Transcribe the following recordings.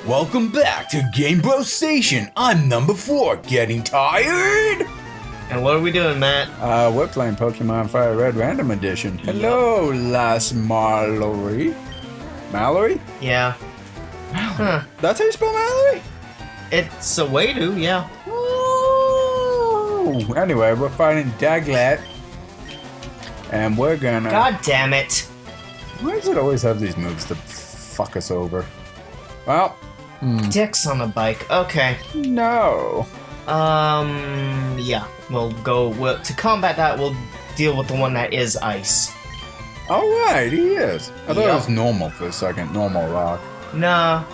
Welcome back to Game Bro Station. I'm number 4. Getting tired? And what are we doing, Matt? We're playing Pokemon Fire Red Random Edition. Hello, Las Mallory. Mallory? Yeah. Huh. That's how you spell Mallory? It's a way to, yeah. Ooh. Anyway, we're fighting Daglet. And we're gonna... God damn it. Why does it always have these moves to fuck us over? Well... Dicks on a bike. Okay. No. Yeah. To combat that, we'll deal with the one that is ice. Alright, he is. I thought it was normal for a second. Normal rock. Nah.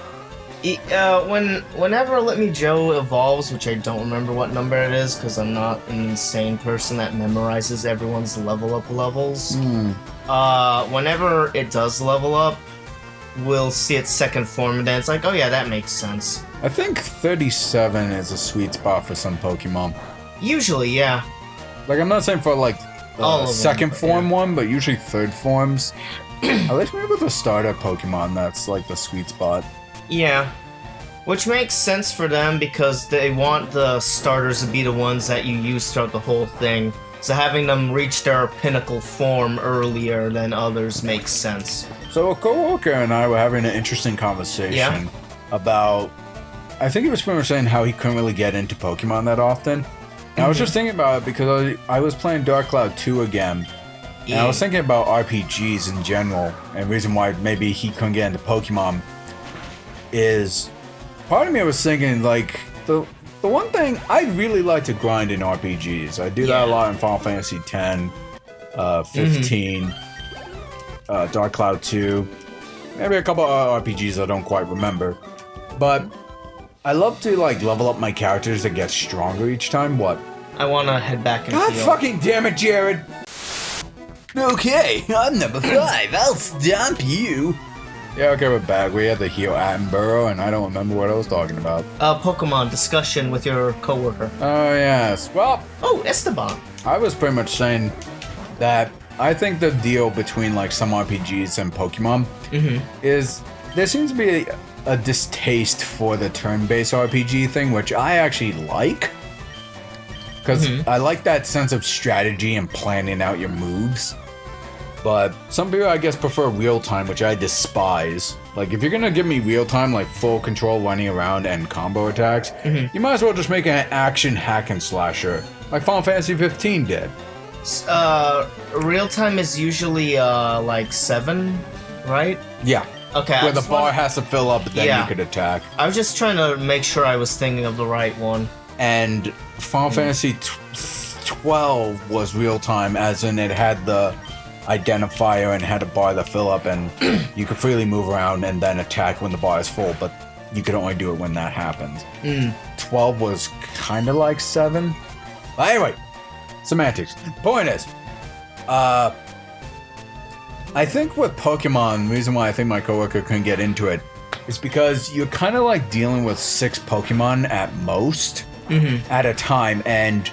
Whenever Let Me Joe evolves, which I don't remember what number it is, because I'm not an insane person that memorizes everyone's level up levels. Whenever it does level up, we'll see its second form, and then it's like, oh yeah, that makes sense. I think 37 is a sweet spot for some Pokemon. Usually, yeah. Like, I'm not saying for, like, the second form one, but usually third forms. At least maybe with a starter Pokemon, that's, like, the sweet spot. Yeah. Which makes sense for them, because they want the starters to be the ones that you use throughout the whole thing. So having them reach their pinnacle form earlier than others makes sense. So a coworker and I were having an interesting conversation about... I think he was pretty much saying how he couldn't really get into Pokemon that often. And I was just thinking about it because I was playing Dark Cloud 2 again. And I was thinking about RPGs in general. And the reason why maybe he couldn't get into Pokemon is... Part of me was thinking, like, the one thing, I really like to grind in RPGs. I do that a lot in Final Fantasy X, 15, Dark Cloud 2, maybe a couple other RPGs I don't quite remember. But I love to, like, level up my characters that get stronger each time. What? I want to head back and God fucking damn it, Jared! Okay, I'm number 5. I'll stomp you. Yeah, okay, we're back. We had to heal Attenborough, and I don't remember what I was talking about. Pokemon discussion with your coworker. Oh, yes. Well... Oh, Esteban. I was pretty much saying that I think the deal between, like, some RPGs and Pokemon is there seems to be a distaste for the turn-based RPG thing, which I actually like. Because I like that sense of strategy and planning out your moves. But some people, I guess, prefer real-time, which I despise. Like, if you're gonna give me real-time, like, full control running around and combo attacks, you might as well just make an action hack-and-slasher, like Final Fantasy 15 did. Real-time is usually, like, 7, right? Yeah. Okay, where the bar has to fill up, then you could attack. I was just trying to make sure I was thinking of the right one. And Final Fantasy 12 was real-time, as in it had the identifier and had a bar to fill up, and you could freely move around and then attack when the bar is full, but you could only do it when that happens. 12 was kind of like 7. But anyway, semantics. Point is, I think with Pokemon, the reason why I think my coworker couldn't get into it is because you're kind of like dealing with 6 Pokemon at most at a time, and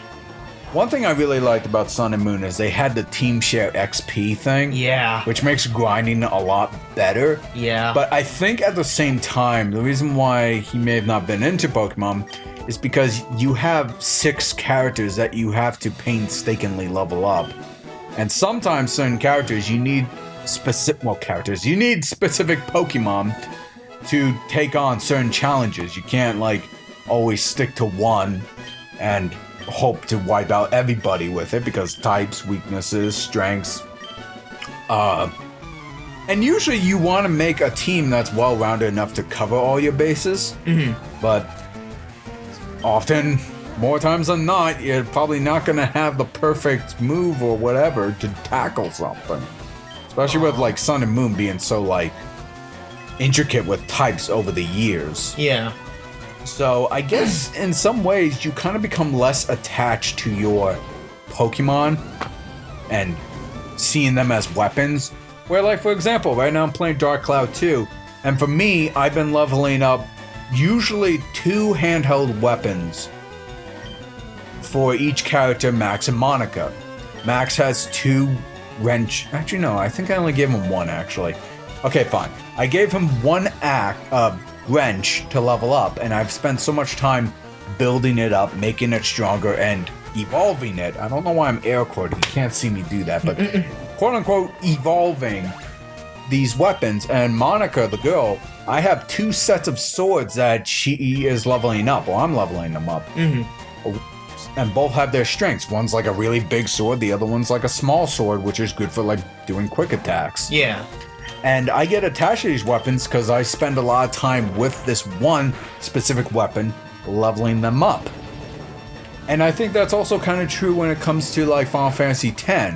one thing I really liked about Sun and Moon is they had the Team Share XP thing. Yeah. Which makes grinding a lot better. Yeah. But I think at the same time, the reason why he may have not been into Pokemon is because you have 6 characters that you have to painstakingly level up. And sometimes certain characters, you need specific Pokemon to take on certain challenges. You can't, like, always stick to one and hope to wipe out everybody with it, because types, weaknesses, strengths, and usually you want to make a team that's well-rounded enough to cover all your bases, but often, more times than not, you're probably not going to have the perfect move or whatever to tackle something, especially with, like, Sun and Moon being so, like, intricate with types over the years. Yeah. So, I guess in some ways, you kind of become less attached to your Pokemon and seeing them as weapons. Where, like, for example, right now I'm playing Dark Cloud 2, and for me, I've been leveling up usually 2 handheld weapons for each character, Max and Monica. Max has 2 wrench... Actually, no, I think I only gave him 1, actually. Okay, fine. I gave him 1 wrench to level up, and I've spent so much time building it up, making it stronger, and evolving it. I don't know why I'm air quoting. You can't see me do that, but quote unquote evolving these weapons. And Monica, the girl, I have 2 sets of swords that she is leveling up, or I'm leveling them up. And both have their strengths. One's like a really big sword, the other one's like a small sword, which is good for like doing quick attacks. Yeah. And I get attached to these weapons because I spend a lot of time with this one specific weapon, leveling them up. And I think that's also kind of true when it comes to like Final Fantasy X.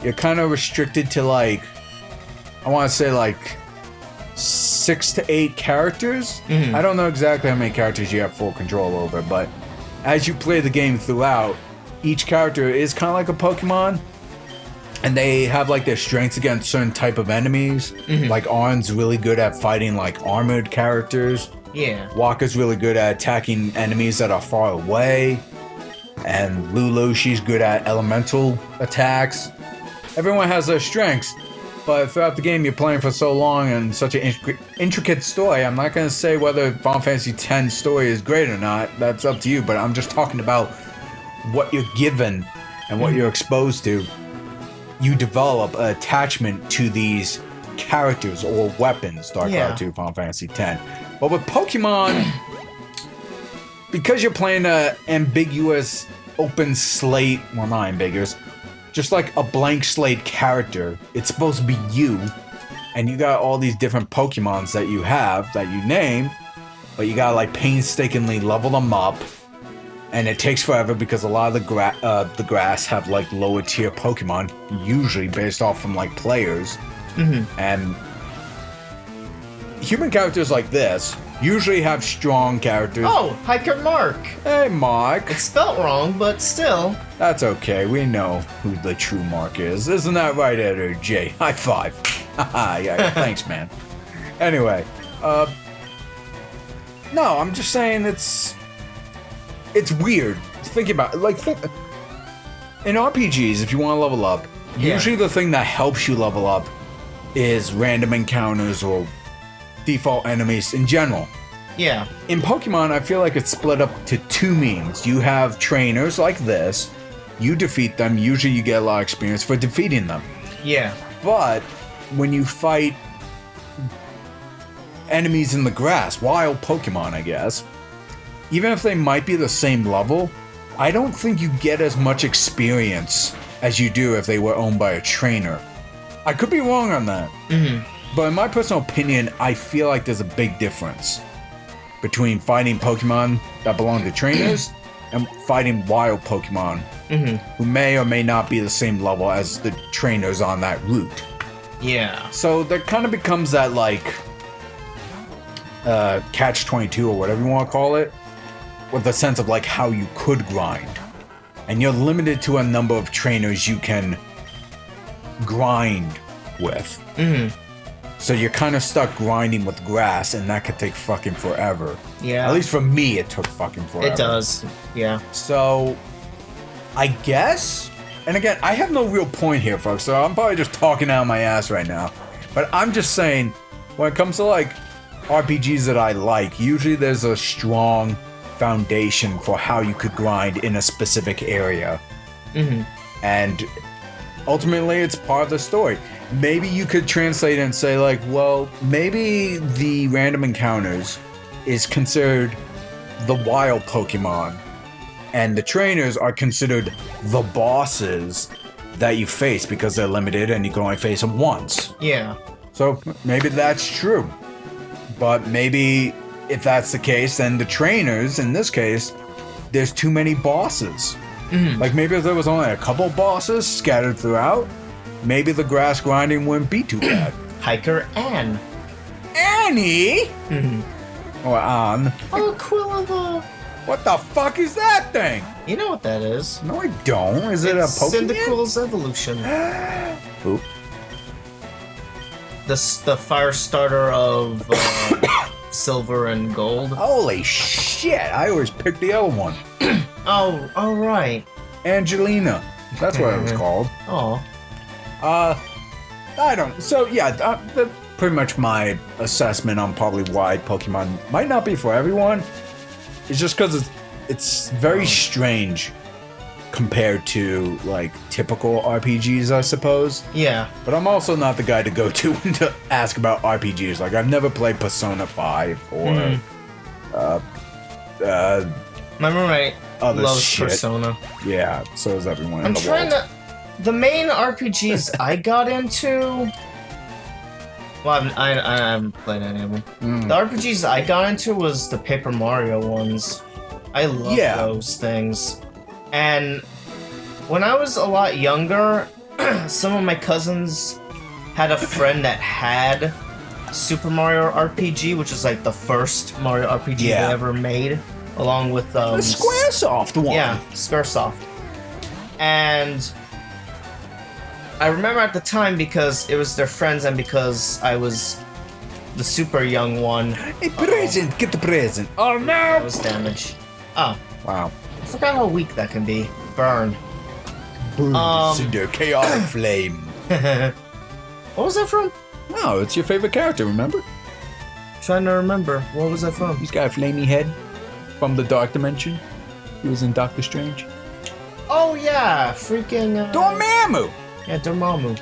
You're kind of restricted to like, I want to say like 6 to 8 characters. I don't know exactly how many characters you have full control over, but as you play the game throughout, each character is kind of like a Pokemon, and they have like their strengths against certain type of enemies. Like Arn's really good at fighting like armored characters. Yeah. Wakka's really good at attacking enemies that are far away. And Lulu, she's good at elemental attacks. Everyone has their strengths, but throughout the game you're playing for so long and such an intricate story, I'm not going to say whether Final Fantasy X story is great or not. That's up to you, but I'm just talking about what you're given and what you're exposed to. You develop an attachment to these characters or weapons, Dark Cloud 2, Final Fantasy X. But with Pokemon, because you're playing an ambiguous open slate, well, not ambiguous, just like a blank slate character, it's supposed to be you, and you got all these different Pokemons that you have, that you name, but you gotta like painstakingly level them up, and it takes forever because a lot of the grass have like lower tier Pokemon, usually based off from like players, and human characters like this usually have strong characters. Oh, Hiker Mark. Hey, Mark. It's spelt wrong, but still. That's okay. We know who the true Mark is. Isn't that right, Editor J? High five. Haha, yeah, thanks, man. Anyway, no, I'm just saying it's weird. Think about it. Like, in RPGs, if you want to level up, usually the thing that helps you level up is random encounters or default enemies in general. Yeah. In Pokemon, I feel like it's split up to 2 means. You have trainers like this. You defeat them. Usually you get a lot of experience for defeating them. Yeah. But when you fight enemies in the grass, wild Pokemon, I guess, even if they might be the same level, I don't think you get as much experience as you do if they were owned by a trainer. I could be wrong on that. But in my personal opinion, I feel like there's a big difference between fighting Pokemon that belong to trainers and fighting wild Pokemon who may or may not be the same level as the trainers on that route. Yeah. So there kind of becomes that like catch-22 or whatever you want to call it, with a sense of like how you could grind. And you're limited to a number of trainers you can grind with. So you're kind of stuck grinding with grass, and that could take fucking forever. Yeah. At least for me, it took fucking forever. It does. Yeah. So, I guess, and again, I have no real point here, folks, so I'm probably just talking out of my ass right now. But I'm just saying, when it comes to, like, RPGs that I like, usually there's a strong foundation for how you could grind in a specific area. And ultimately, it's part of the story. Maybe you could translate it and say, like, well, maybe the random encounters is considered the wild Pokemon, and the trainers are considered the bosses that you face because they're limited and you can only face them once. Yeah. So maybe that's true. But maybe if that's the case, then the trainers, in this case, there's too many bosses. Like maybe if there was only a couple bosses scattered throughout, maybe the grass grinding wouldn't be too bad. Hiker Ann. Annie? Or Ann. Oh, Quillava. What the fuck is that thing? You know what that is. No, I don't. Is it a Pokemon? Cyndaquil's evolution. Oop. The fire starter of silver and gold. Holy shit, I always picked the other one. Oh, right. Angelina. That's what it was called. Oh. I don't. So, yeah, pretty much my assessment on probably why Pokemon might not be for everyone. It's just because it's very strange compared to like typical RPGs, I suppose. Yeah. But I'm also not the guy to go to to ask about RPGs. Like I've never played Persona 5 or my roommate other loves shit. Persona. Yeah, so is everyone in I'm the trying world. the main RPGs I got into. Well, I haven't played any of them. The RPGs I got into was the Paper Mario ones. I love those things. And when I was a lot younger, some of my cousins had a friend that had Super Mario RPG, which is like the first Mario RPG they ever made, along with the Squaresoft one. Yeah, Squaresoft. And I remember at the time because it was their friends and because I was the super young one. A present, get the present. Oh no! That was damage. Oh. Wow. I forgot how weak that can be. Burn. Boom, cinder, chaotic flame. What was that from? Oh, it's your favorite character, remember? Trying to remember. What was that from? He's got a flamey head from the Dark Dimension. He was in Doctor Strange. Oh yeah, freaking Dormammu! Yeah, Dormammu.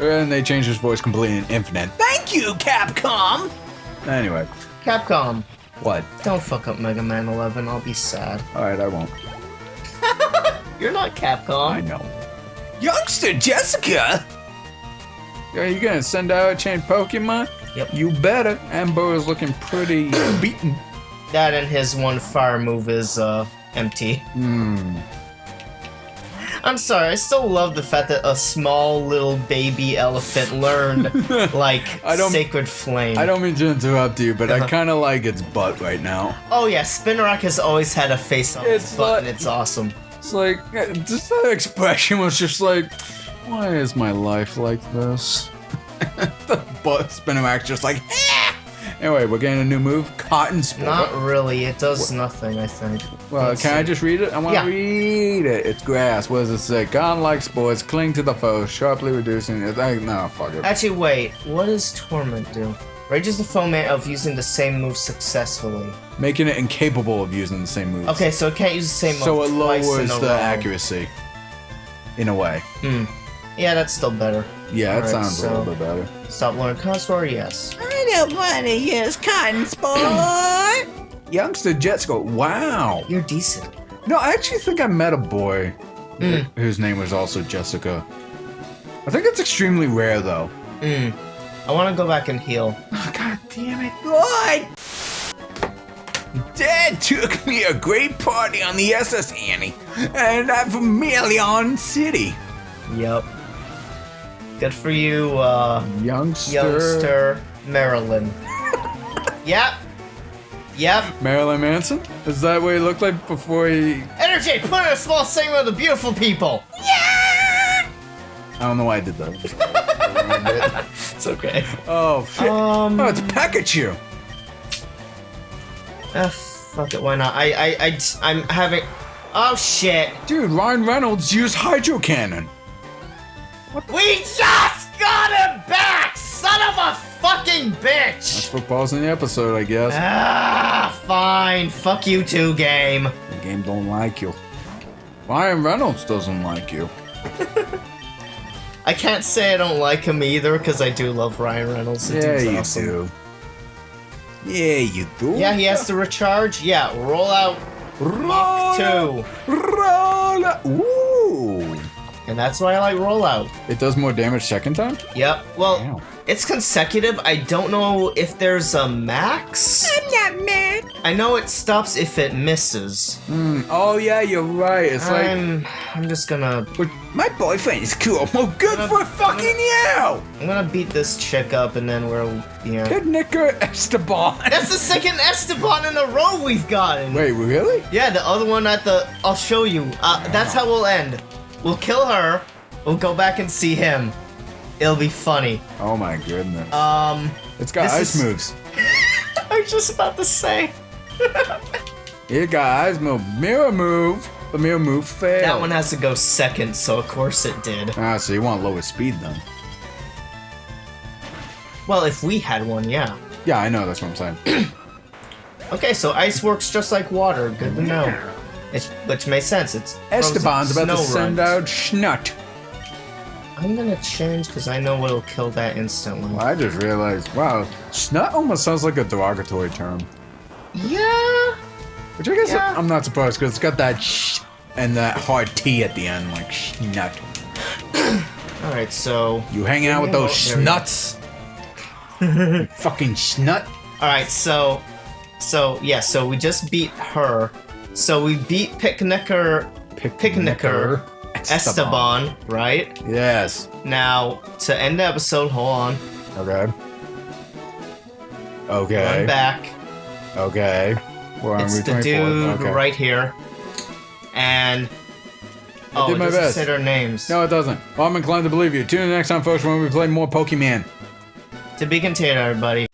And they changed his voice completely in Infinite. Thank you, Capcom! Anyway. Capcom. What? Don't fuck up Mega Man 11, I'll be sad. Alright, I won't. You're not Capcom. I know. Youngster Jessica! Are you gonna send out a chain Pokemon? Yep. You better. Amber is looking pretty beaten. That and his one fire move is empty. I'm sorry, I still love the fact that a small little baby elephant learned, like, Sacred Flame. I don't mean to interrupt you, but I kind of like its butt right now. Oh yeah, Spinarak has always had a face on its butt, and it's awesome. It's like, just that expression was just like, why is my life like this? The butt Spinarak just like, ah! Anyway, we're getting a new move, Cotton Sport. Not really, it does nothing, I think. Well, can I just read it? I want to read it. It's grass. What does it say? Godlike spores cling to the foe, sharply reducing it. No, fuck it. Actually, wait. What does Torment do? Rages the foeman of using the same move successfully. Making it incapable of using the same moves. Okay, so it can't use the same move so it twice lowers in a the row. accuracy. In a way. Yeah, that's still better. Yeah, that Alright, sounds a little bit better. Stop learning Conspore, yes. I don't want to use Cotton Sport. Youngster Jessica, wow. You're decent. No, I actually think I met a boy whose name was also Jessica. I think it's extremely rare, though. I want to go back and heal. Oh, God damn it. Lord! Dad took me a great party on the SS Annie, and I'm from Melion City. Yep. Good for you, Youngster Marilyn. Yep. Marilyn Manson? Is that what he looked like before he... Energy, put in a small segment of the beautiful people. I don't know why I did that. It's okay. Oh, shit. Oh, it's Pikachu. Fuck it, why not? I'm having... Oh, shit. Dude, Ryan Reynolds used Hydro Cannon. We just got him back, son of a fucking bitch! That's for pausing the episode, I guess. Ah, fine. Fuck you too, game. The game don't like you. Ryan Reynolds doesn't like you. I can't say I don't like him either, because I do love Ryan Reynolds. The Yeah, dude's you awesome. do. Yeah, you do. Yeah, he has to recharge. Yeah, roll out Mach 2. Roll out. Ooh. And that's why I like rollout. It does more damage second time? Yep. Well, Wow. it's consecutive. I don't know if there's a max. I'm not mad. I know it stops if it misses. Oh, yeah, you're right. It's like... I'm just gonna... My boyfriend is cool. Well, good for fucking you! I'm gonna beat this chick up and then we'll... Yeah. Picnicker Esteban. That's the second Esteban in a row we've gotten. Wait, really? Yeah, the other one at the... I'll show you. That's how we'll end. We'll kill her. We'll go back and see him. It'll be funny. Oh my goodness. It's got this ice is- moves. I was just about to say. It got ice move. Mirror move. The mirror move failed. That one has to go second, so of course it did. Ah, so you want lower speed then. Well, if we had one, yeah. Yeah, I know. That's what I'm saying. Okay, so ice works just like water. Good to know. Which makes sense. It's Esteban's about to snow send runs. out Schnut. I'm gonna change because I know what'll kill that instantly. Well, I just realized, wow, Schnut almost sounds like a derogatory term. Yeah. Which I guess Yeah. I'm not surprised because it's got that sh and that hard T at the end, like Schnut. All right, so. You hanging out with those There we go. schnuts? You fucking schnut. All right, so we just beat her. So we beat Picnicker Esteban, right? Yes. Now to end the episode, hold on. Okay. Okay. Run back. Okay. We're on It's Route the 24. dude Okay. right here. And I did it my doesn't best. say their names. No, it doesn't. Well, I'm inclined to believe you. Tune in next time, folks, when we play more Pokemon. To be continued, everybody.